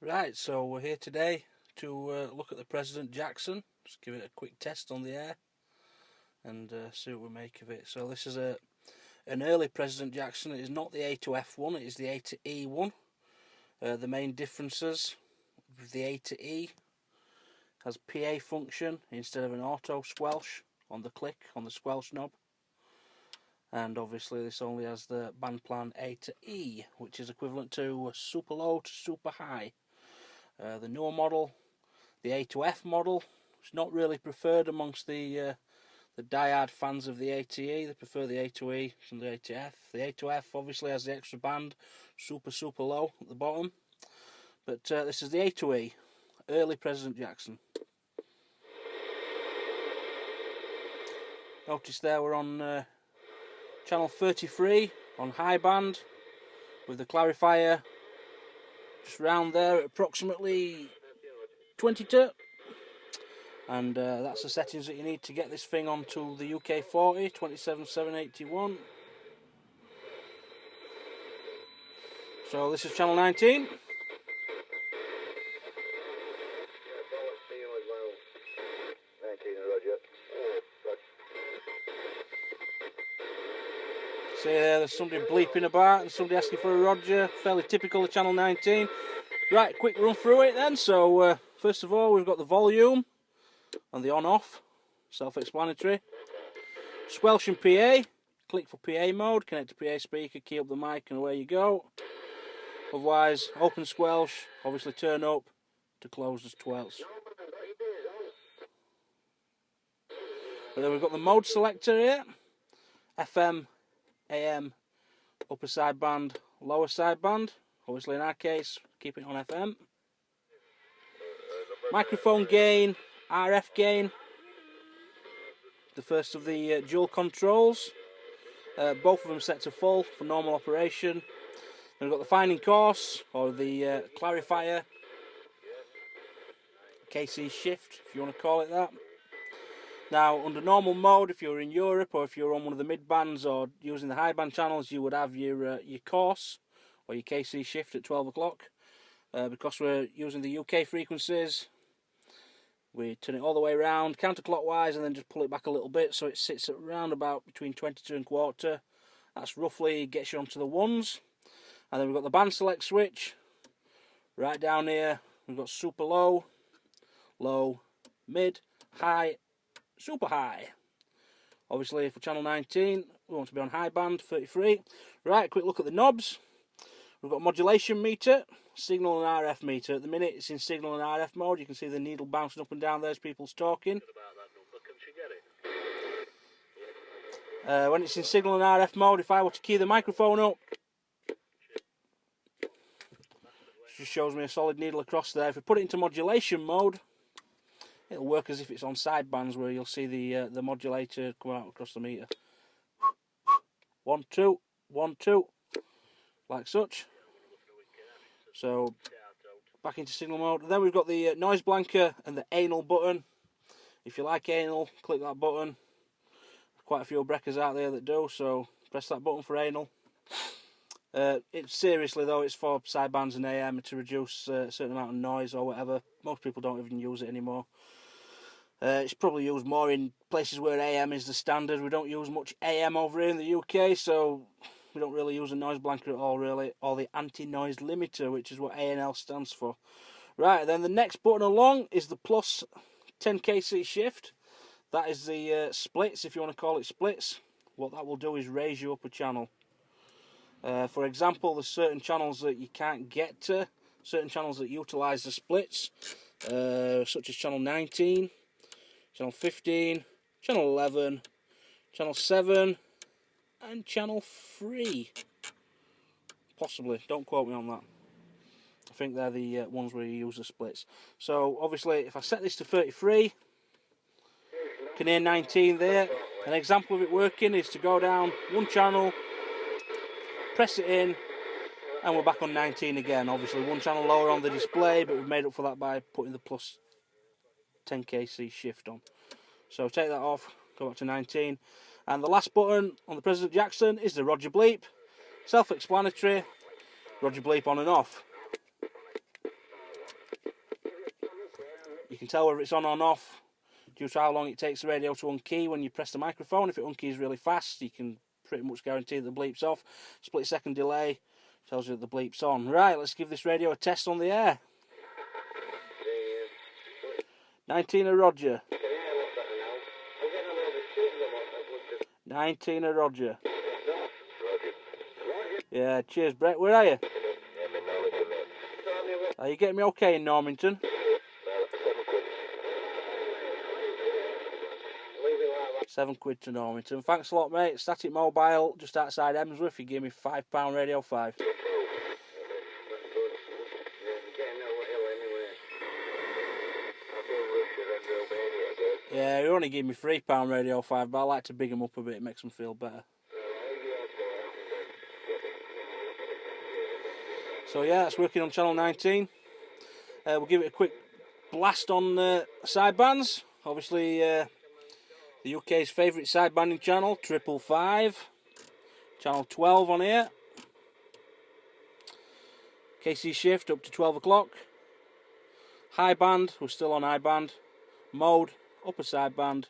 Right, so we're here today to look at the President Jackson. Just give it a quick test on the air and see what we make of it. So this is an early President Jackson. It is not the A to F one, it is the A to E one. The main differences with the A to E has PA function instead of an Autosquelch on the click on the squelch knob. And obviously this only has the band plan A to E, which is equivalent to super low to super high. The newer model, the A to F model, is not really preferred amongst the diehard fans of the A to E. They prefer the A to E from the A to F. The A to F obviously has the extra band, super low at the bottom. But this is the A to E, early President Jackson. Notice there we're on channel 33 on high band with the clarifier just round there at approximately 22, and that's the settings that you need to get this thing onto the UK 40 27781. So this is channel 19. See there's somebody bleeping about and somebody asking for a Roger, fairly typical of channel 19. Right, quick run through it then. So first of all, we've got the volume and the on-off, self-explanatory. Squelch and PA, click for PA mode, connect to PA speaker, key up the mic and away you go. Otherwise, open squelch, obviously turn up to close as 12s. And then we've got the mode selector here, FM, AM, upper sideband, lower sideband. Obviously in our case, keep it on FM. Microphone gain, RF gain. The first of the dual controls. Both of them set to full for normal operation. Then we've got the finding course, or the clarifier. KC shift, if you want to call it that. Now, under normal mode, if you're in Europe or if you're on one of the mid bands or using the high band channels, you would have your course or your KC shift at 12 o'clock. Because we're using the UK frequencies, we turn it all the way around counterclockwise and then just pull it back a little bit so it sits at around about between 22 and quarter. That's roughly gets you onto the ones. And then we've got the band select switch. Right down here, we've got super low, low, mid, high, super high. Obviously for channel 19 we want to be on high band 33. Right, quick look at the knobs. We've got modulation meter, signal and RF meter. At the minute it's in signal and RF mode. You can see the needle bouncing up and down there as people's talking. When it's in signal and RF mode, if I were to key the microphone up, it just shows me a solid needle across there. If we put it into modulation mode, it'll work as if it's on sidebands where you'll see the modulator come out across the meter. 1, 2, 1, 2, like such. So back into signal mode. And then we've got the noise blanker and the anal button. If you like anal, click that button. Quite a few breakers out there that do, so press that button for anal. Seriously though, it's for sidebands and AM to reduce a certain amount of noise or whatever. Most people don't even use it anymore. It's probably used more in places where AM is the standard. We don't use much AM over here in the UK, so we don't really use a noise blanker at all, really, or the anti-noise limiter, which is what ANL stands for. Right, then the next button along is the plus 10 KC shift. That is the splits, if you want to call it splits. What that will do is raise you up a channel. For example, there's certain channels that you can't get to, certain channels that utilise the splits, such as channel 19, channel 15, channel 11, channel 7, and channel 3. Possibly, don't quote me on that. I think they're the ones where you use the splits. So obviously, if I set this to 33, can hear 19 there. An example of it working is to go down one channel, press it in, and we're back on 19 again. Obviously one channel lower on the display, but we've made up for that by putting the plus 10 KC shift on. So take that off, go back to 19. And the last button on the President Jackson is the Roger bleep. Self-explanatory, Roger bleep on and off. You can tell whether it's on or off due to how long it takes the radio to unkey when you press the microphone. If it unkeys really fast, you can pretty much guarantee that the bleep's off. Split second delay tells you that the bleep's on. Right, let's give this radio a test on the air. 19 of Roger. 19 of Roger. Yeah, cheers Brett, where are you? Are you getting me okay in Normanton? £7 to Normanton. Thanks a lot, mate. Static Mobile, just outside Emsworth. You gave me £5 Radio 5. Yeah, you only gave me £3 Radio 5, but I like to big them up a bit. It makes them feel better. So yeah, that's working on channel 19. We'll give it a quick blast on sidebands. Obviously, the UK's favourite sidebanding channel, 555. Channel 12 on here. KC shift up to 12 o'clock. High band, we're still on high band. Mode, upper sideband.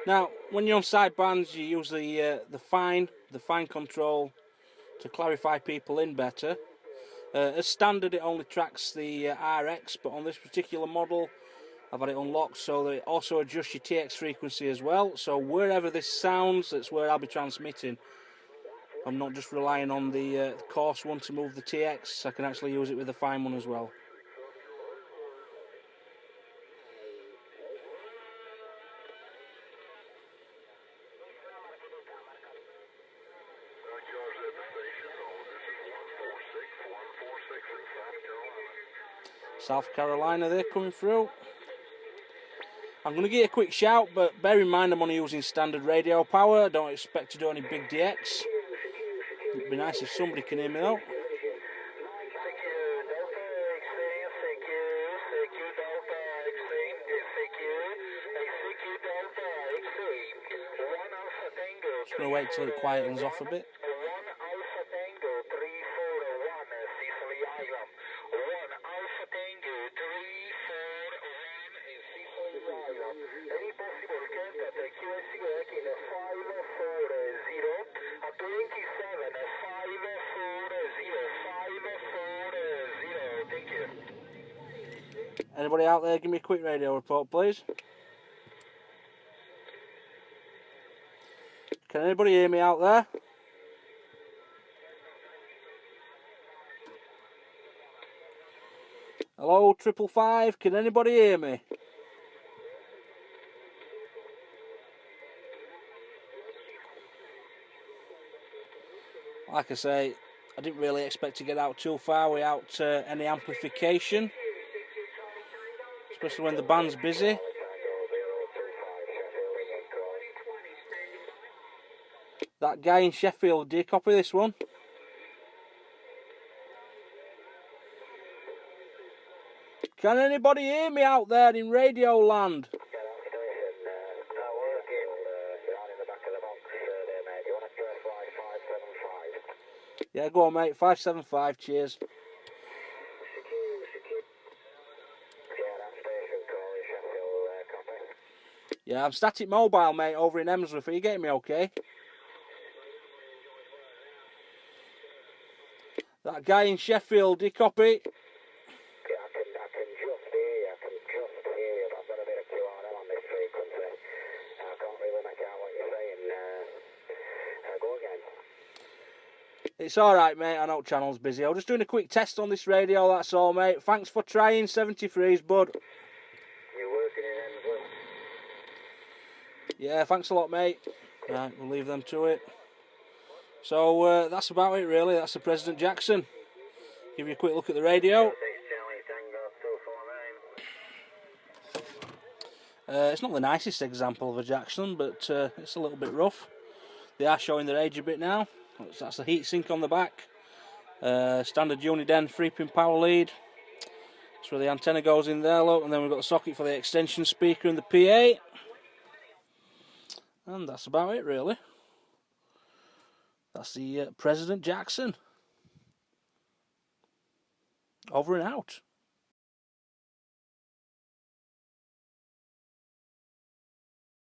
Now, when you're on sidebands, you use the fine control to clarify people in better. As standard, it only tracks the RX, but on this particular model, I've had it unlocked so that it also adjusts your TX frequency as well. So wherever this sounds, that's where I'll be transmitting. I'm not just relying on the coarse one to move the TX. I can actually use it with the fine one as well. South Carolina, they're coming through. I'm going to give it a quick shout, but bear in mind I'm only using standard radio power. I don't expect to do any big DX. It'd be nice if somebody can hear me though. Just going to wait till it quietens off a bit. Anybody out there, give me a quick radio report, please. Can anybody hear me out there? Hello, 555, can anybody hear me? Like I say, I didn't really expect to get out too far without any amplification, especially when the band's busy. That guy in Sheffield, do you copy this one? Can anybody hear me out there in Radio Land? Yeah, go on, mate. 575, cheers. Yeah, I'm Static Mobile, mate, over in Emsworth. Are you getting me okay? That guy in Sheffield, do you copy? I can just hear you. I've got a bit of QRL on this frequency. I can't really make out what you're saying. Go again. It's alright, mate. I know channel's busy. I was just doing a quick test on this radio, that's all, mate. Thanks for trying, 73s, bud. You're working in Emsworth? Yeah, thanks a lot, mate. Right, we'll leave them to it. So that's about it, really. That's the President Jackson. Give you a quick look at the radio. It's not the nicest example of a Jackson, but it's a little bit rough. They are showing their age a bit now. That's the heatsink on the back. Standard Uniden 3-pin power lead. That's where the antenna goes in there, look. And then we've got the socket for the extension speaker and the PA. And that's about it, really. That's the President Jackson. Over and out.